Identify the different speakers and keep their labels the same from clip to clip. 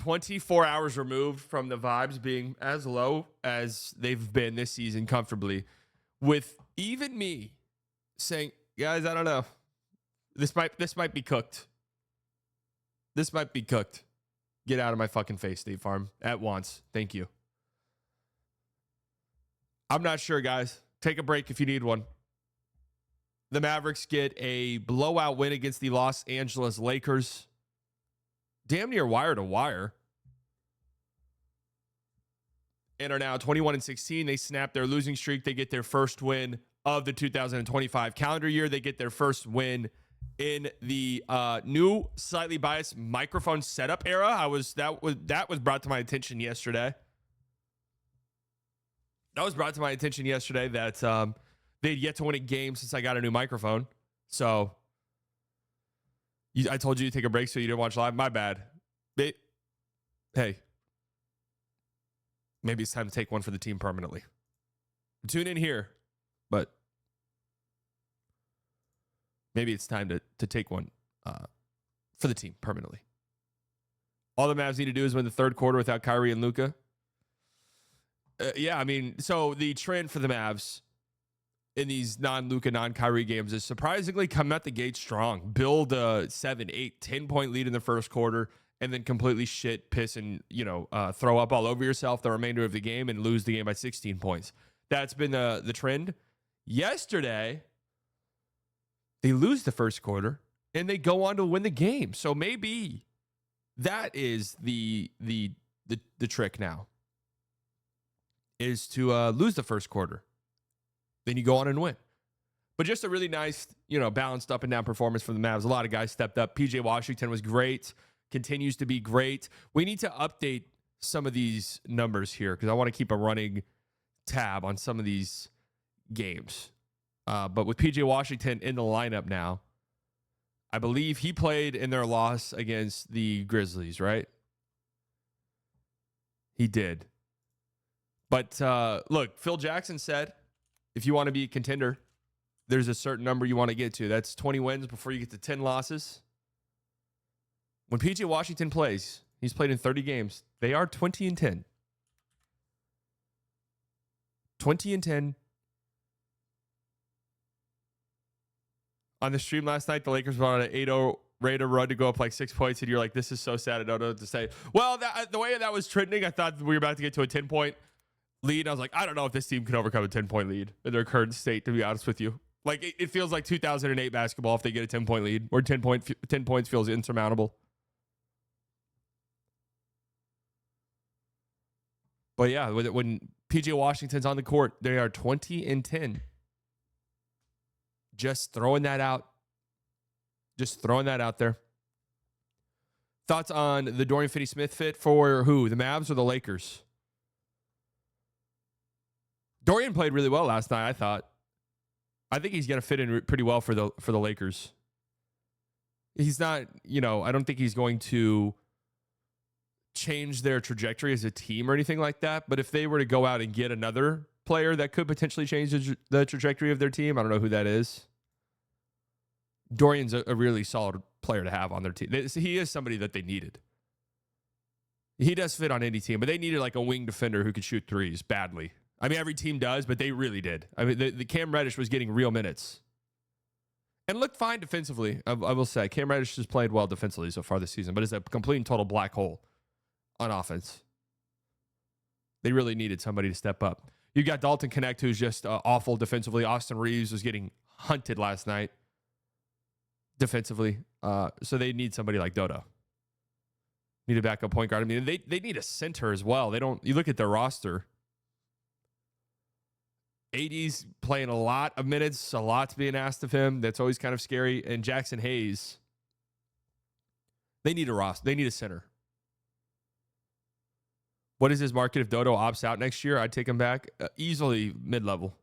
Speaker 1: 24 hours removed from the vibes being as low as they've been this season comfortably, with even me saying, guys, I don't know. This might be cooked. This might be cooked. Get out of my fucking face, State Farm, at once. Thank you. I'm not sure, guys. Take a break if you need one. The Mavericks get a blowout win against the Los Angeles Lakers. Damn near wire to wire. And are now 21-16. They snap their losing streak. They get their first win of the 2025 calendar year. They get their first win in the new, slightly biased microphone setup era. That was brought to my attention yesterday. That was brought to my attention yesterday that they'd yet to win a game since I got a new microphone. So I told you to take a break so you didn't watch live. My bad. Hey, maybe it's time to take one for the team permanently. Tune in here, but maybe it's time to take one for the team permanently. All the Mavs need to do is win the third quarter without Kyrie and Luka. So the trend for the Mavs in these non-Luka, non-Kyrie games is surprisingly come out the gate strong. Build a 7, 8, 10-point lead in the first quarter and then completely piss, and throw up all over yourself the remainder of the game and lose the game by 16 points. That's been the trend. Yesterday, they lose the first quarter and they go on to win the game. So maybe that is the trick now, is to lose the first quarter. Then you go on and win. But just a really nice, balanced up and down performance from the Mavs. A lot of guys stepped up. PJ Washington was great, continues to be great. We need to update some of these numbers here because I want to keep a running tab on some of these games. But with PJ Washington in the lineup now, I believe he played in their loss against the Grizzlies, right? He did. But look, Phil Jackson said, if you want to be a contender, there's a certain number you want to get to. That's 20 wins before you get to 10 losses. When PJ Washington plays, he's played in 30 games. They are 20-10. 20-10. On the stream last night, the Lakers were on an 8-0 Raider run to go up like 6 points, and you're like, this is so sad. I don't know what to say. Well, the way that was trending, I thought we were about to get to a 10-point lead. I was like, I don't know if this team can overcome a 10-point lead in their current state, to be honest with you. Like, it feels like 2008 basketball if they get a 10-point lead, or 10 points feels insurmountable. But yeah, when PJ Washington's on the court, they are 20-10. Just throwing that out. Just throwing that out there. Thoughts on the Dorian Finney-Smith fit for who? The Mavs or the Lakers? Dorian played really well last night, I thought. I think he's going to fit in pretty well for the Lakers. He's not, I don't think he's going to change their trajectory as a team or anything like that. But if they were to go out and get another player that could potentially change the trajectory of their team, I don't know who that is. Dorian's a really solid player to have on their team. He is somebody that they needed. He does fit on any team, but they needed like a wing defender who could shoot threes badly. I mean, every team does, but they really did. I mean, the Cam Reddish was getting real minutes. And looked fine defensively, I will say. Cam Reddish has played well defensively so far this season, but is a complete and total black hole on offense. They really needed somebody to step up. You got Dalton Connect, who's just awful defensively. Austin Reeves was getting hunted last night defensively. So they need somebody like Dodo. Need a backup point guard. I mean, they need a center as well. You look at their roster. AD's playing a lot of minutes, a lot's being asked of him. That's always kind of scary. And Jackson Hayes, they need a roster. They need a center. What is his market if Dodo opts out next year? I'd take him back. Easily mid-level.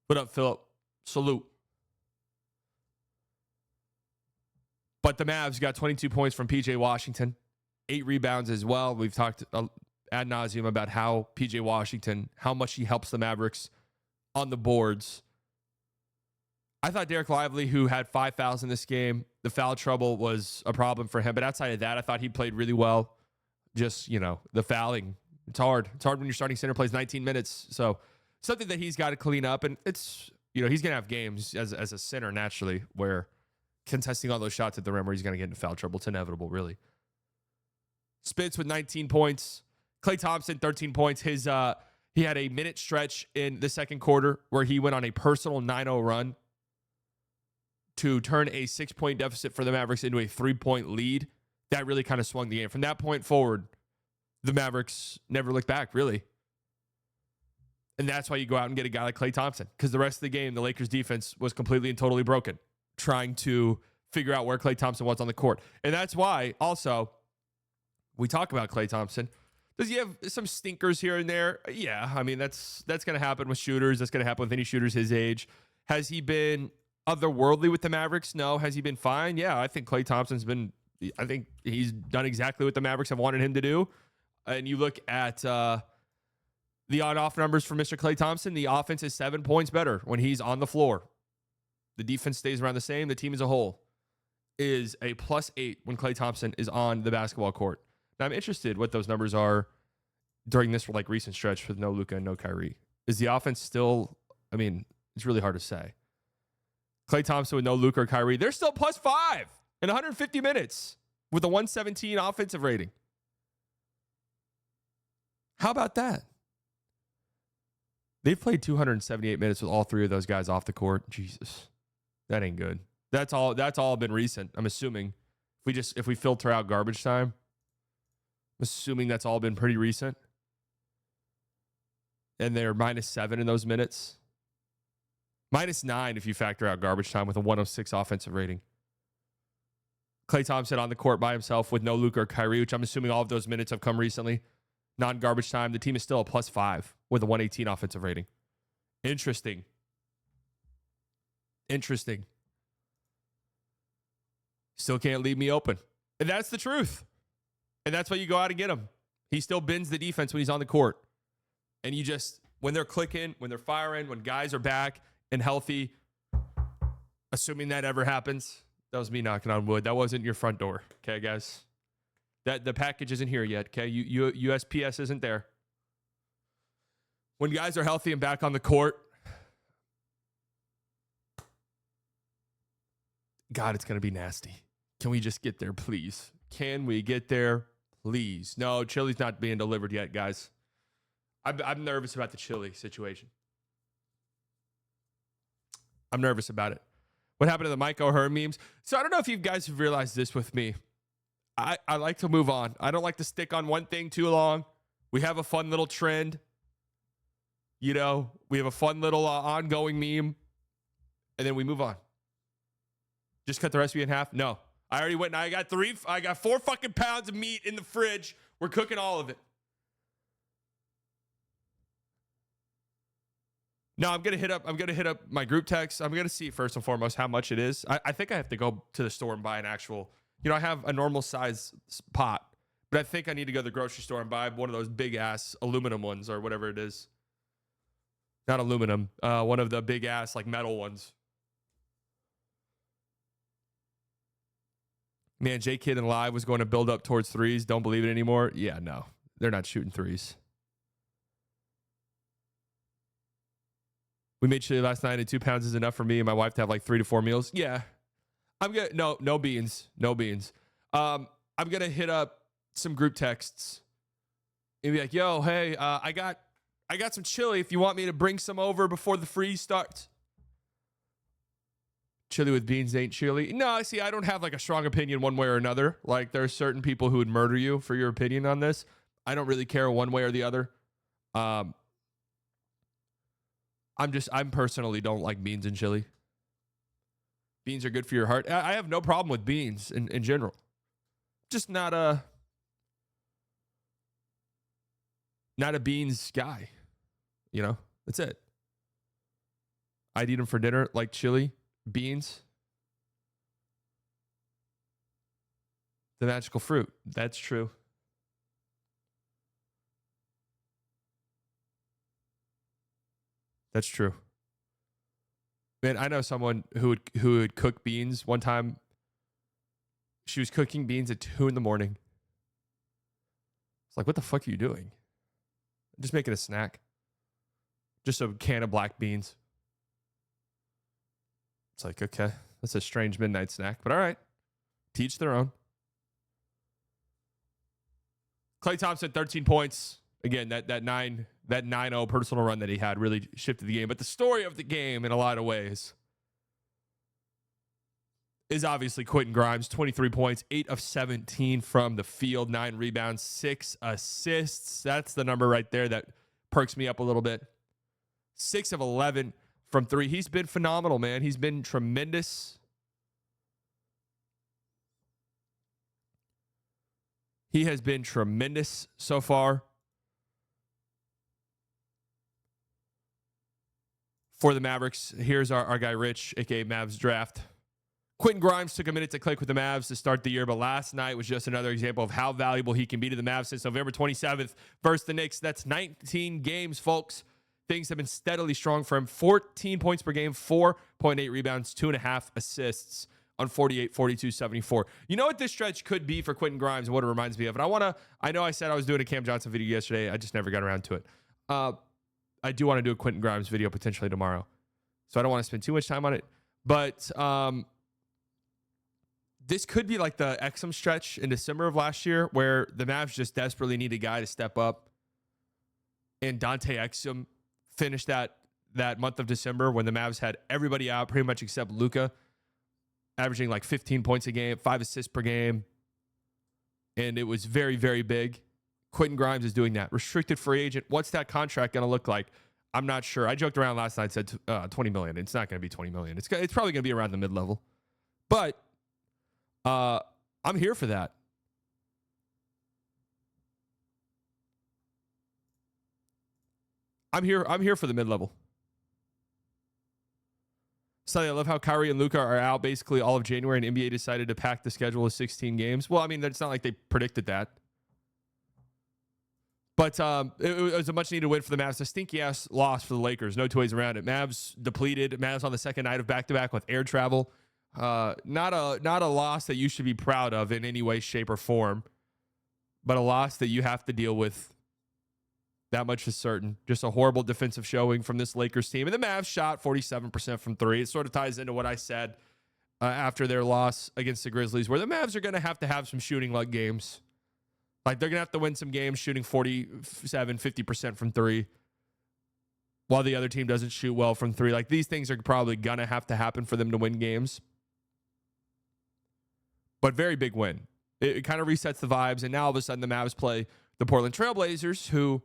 Speaker 1: What up, Philip? Salute. But the Mavs got 22 points from PJ Washington. 8 rebounds as well. We've talked ad nauseum about how PJ Washington, how much he helps the Mavericks on the boards. I thought Derek Lively, who had 5 fouls in this game, the foul trouble was a problem for him. But outside of that, I thought he played really well. just, the fouling. It's hard. It's hard when your starting center plays 19 minutes. So something that he's got to clean up. And it's, he's going to have games as a center naturally where contesting all those shots at the rim where he's going to get into foul trouble. It's inevitable, really. Spitz with 19 points. Klay Thompson, 13 points. He had a minute stretch in the second quarter where he went on a personal 9-0 run to turn a 6-point deficit for the Mavericks into a 3-point lead. That really kind of swung the game. From that point forward, the Mavericks never looked back, really. And that's why you go out and get a guy like Klay Thompson, because the rest of the game, the Lakers defense was completely and totally broken, trying to figure out where Klay Thompson was on the court. And that's why, also, we talk about Klay Thompson. Does he have some stinkers here and there? Yeah, I mean, that's going to happen with shooters. That's going to happen with any shooters his age. Has he been otherworldly with the Mavericks? No. Has he been fine? Yeah, I think Klay Thompson's been, I think he's done exactly what the Mavericks have wanted him to do. And you look at the on-off numbers for Mr. Klay Thompson, the offense is 7 points better when he's on the floor. The defense stays around the same. The team as a whole is a +8 when Klay Thompson is on the basketball court. Now, I'm interested what those numbers are during this recent stretch with no Luka and no Kyrie. Is the offense still, I mean, it's really hard to say. Klay Thompson with no Luka or Kyrie, they're still +5 in 150 minutes with a 117 offensive rating. How about that? They've played 278 minutes with all three of those guys off the court. Jesus, that ain't good. That's all been recent. I'm assuming if we filter out garbage time, I'm assuming that's all been pretty recent. And they're -7 in those minutes. -9 if you factor out garbage time with a 106 offensive rating. Klay Thompson on the court by himself with no Luka or Kyrie, which I'm assuming all of those minutes have come recently. Non-garbage time, the team is still a +5 with a 118 offensive rating. Interesting. Still can't leave me open. And that's the truth. And that's why you go out and get him. He still bends the defense when he's on the court. And you just, when they're clicking, when they're firing, when guys are back and healthy, assuming that ever happens, that was me knocking on wood. That wasn't your front door. Okay, guys? The package isn't here yet, okay? USPS isn't there. When guys are healthy and back on the court, God, it's going to be nasty. Can we just get there, please? Can we get there, please? No, chili's not being delivered yet, guys. I'm nervous about the chili situation. I'm nervous about it. What happened to the Mike O'Hearn memes? So I don't know if you guys have realized this with me. I like to move on. I don't like to stick on one thing too long. We have a fun little trend. We have a fun little ongoing meme. And then we move on. Just cut the recipe in half? No. I already went and I got 4 fucking pounds of meat in the fridge. We're cooking all of it. No, I'm gonna hit up my group text. I'm gonna see first and foremost how much it is. I think I have to go to the store and buy an actual, I have a normal size pot, but I think I need to go to the grocery store and buy one of those big ass aluminum ones or whatever it is. Not aluminum, one of the big ass metal ones. Man, J Kid and Live was going to build up towards threes. Don't believe it anymore. Yeah, no, they're not shooting threes. We made chili last night, and 2 pounds is enough for me and my wife to have 3 to 4 meals. Yeah, I'm gonna no beans. I'm gonna hit up some group texts and be like, "Yo, hey, I got some chili. If you want me to bring some over before the freeze starts." Chili with beans ain't chili. No, see, I don't have a strong opinion one way or another. There are certain people who would murder you for your opinion on this. I don't really care one way or the other. I'm personally don't like beans and chili. Beans are good for your heart. I have no problem with beans in general. Just not a beans guy. That's it. I'd eat them for dinner like chili, beans. The magical fruit. That's true. That's true. Man, I know someone who would cook beans. One time, she was cooking beans at 2 a.m. It's like, what the fuck are you doing? Just making a snack. Just a can of black beans. It's like, okay, that's a strange midnight snack, but all right. Teach their own. Klay Thompson, 13 points. Again, that 9-0 personal run that he had really shifted the game. But the story of the game in a lot of ways is obviously Quentin Grimes, 23 points, 8 of 17 from the field, 9 rebounds, 6 assists. That's the number right there that perks me up a little bit. 6 of 11 from 3. He's been phenomenal, man. He's been tremendous. He has been tremendous so far for the Mavericks. Here's our guy, Rich, a.k.a. Mavs Draft. Quentin Grimes took a minute to click with the Mavs to start the year, but last night was just another example of how valuable he can be to the Mavs since November 27th versus the Knicks. That's 19 games, folks. Things have been steadily strong for him. 14 points per game, 4.8 rebounds, 2.5 assists on 48, 42, 74. You know what this stretch could be for Quentin Grimes and what it reminds me of? And I know I said I was doing a Cam Johnson video yesterday. I just never got around to it. I do want to do a Quentin Grimes video potentially tomorrow. So I don't want to spend too much time on it. But this could be like the Exum stretch in December of last year where the Mavs just desperately need a guy to step up. And Dante Exum finished that month of December when the Mavs had everybody out pretty much except Luka, averaging like 15 points a game, 5 assists per game. And it was very, very big. Quentin Grimes is doing that. Restricted free agent. What's that contract going to look like? I'm not sure. I joked around last night, said $20 million. It's not going to be $20 million. It's probably going to be around the mid-level. But I'm here for that. I'm here for the mid-level. So I love how Kyrie and Luka are out basically all of January, and NBA decided to pack the schedule with 16 games. Well, I mean, it's not like they predicted that. But it was a much-needed win for the Mavs. A stinky-ass loss for the Lakers. No two ways around it. Mavs depleted. Mavs on the second night of back-to-back with air travel. Not a loss that you should be proud of in any way, shape, or form, but a loss that you have to deal with. That much is certain. Just a horrible defensive showing from this Lakers team. And the Mavs shot 47% from 3. It sort of ties into what I said after their loss against the Grizzlies, where the Mavs are going to have some shooting luck games. Like, they're going to have to win some games shooting 47, 50% from 3 while the other team doesn't shoot well from 3. Like, these things are probably going to happen for them to win games. But very big win. It kind of resets the vibes, and now all of a sudden the Mavs play the Portland Trailblazers, who,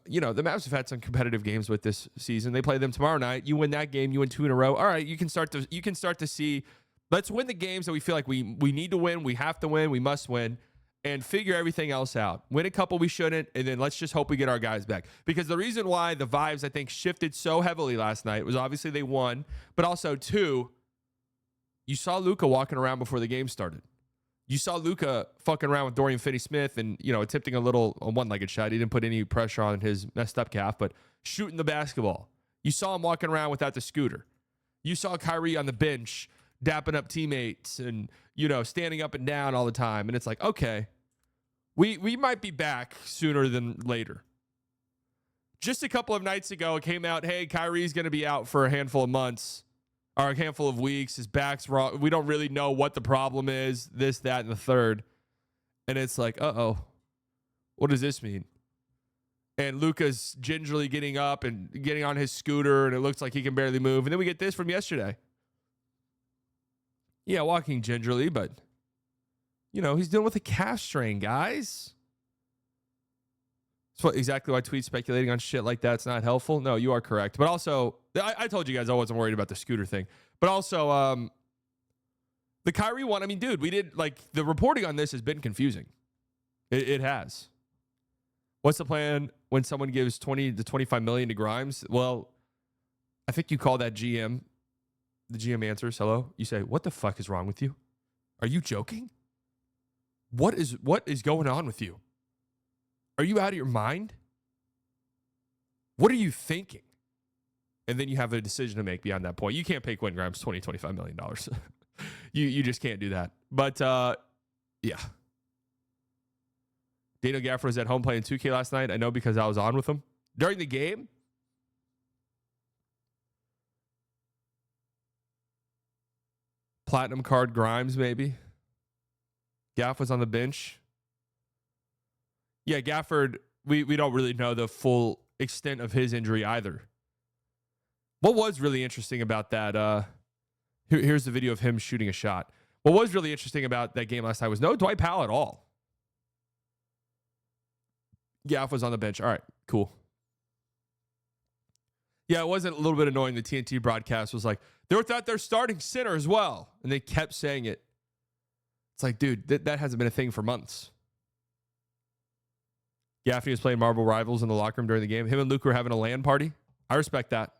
Speaker 1: the Mavs have had some competitive games with this season. They play them tomorrow night. You win that game, you win 2 in a row. All right, you can start to see, let's win the games that we feel like we need to win, we have to win, we must win, and figure everything else out. Win a couple we shouldn't, and then let's just hope we get our guys back. Because the reason why the vibes, I think, shifted so heavily last night was obviously they won, but also, 2, you saw Luka walking around before the game started. You saw Luka fucking around with Dorian Finney-Smith and, attempting a one-legged shot. He didn't put any pressure on his messed up calf, but shooting the basketball. You saw him walking around without the scooter. You saw Kyrie on the bench dapping up teammates and, standing up and down all the time. And it's like, okay, we might be back sooner than later. Just a couple of nights ago, it came out, hey, Kyrie's going to be out for a handful of months. Or a handful of weeks, his back's wrong. We don't really know what the problem is, this, that, and the third. And it's like, what does this mean? And Luka's gingerly getting up and getting on his scooter, and it looks like he can barely move. And then we get this from yesterday. Yeah, walking gingerly, but, he's dealing with a calf strain, guys. That's exactly why tweets speculating on shit like that's not helpful. No, you are correct. But also, I told you guys I wasn't worried about the scooter thing. But also, the Kyrie one, I mean, dude, the reporting on this has been confusing. It has. What's the plan when someone gives 20 to 25 million to Grimes? Well, I think you call that GM. The GM answers, hello. You say, what the fuck is wrong with you? Are you joking? What is going on with you? Are you out of your mind? What are you thinking? And then you have a decision to make beyond that point. You can't pay Quentin Grimes $25 million. You just can't do that. But, yeah. Daniel Gafford was at home playing 2K last night. I know because I was on with him. During the game, platinum card Grimes, maybe. Gaff was on the bench. Yeah, Gafford, we don't really know the full extent of his injury either. What was really interesting about that, here's the video of him shooting a shot. What was really interesting about that game last night was no Dwight Powell at all. Gaff was on the bench. All right, cool. Yeah, it wasn't a little bit annoying. The TNT broadcast was like, they're without their starting center as well. And they kept saying it. It's like, dude, that hasn't been a thing for months. Gaffney was playing Marvel Rivals in the locker room during the game. Him and Luke were having a LAN party. I respect that.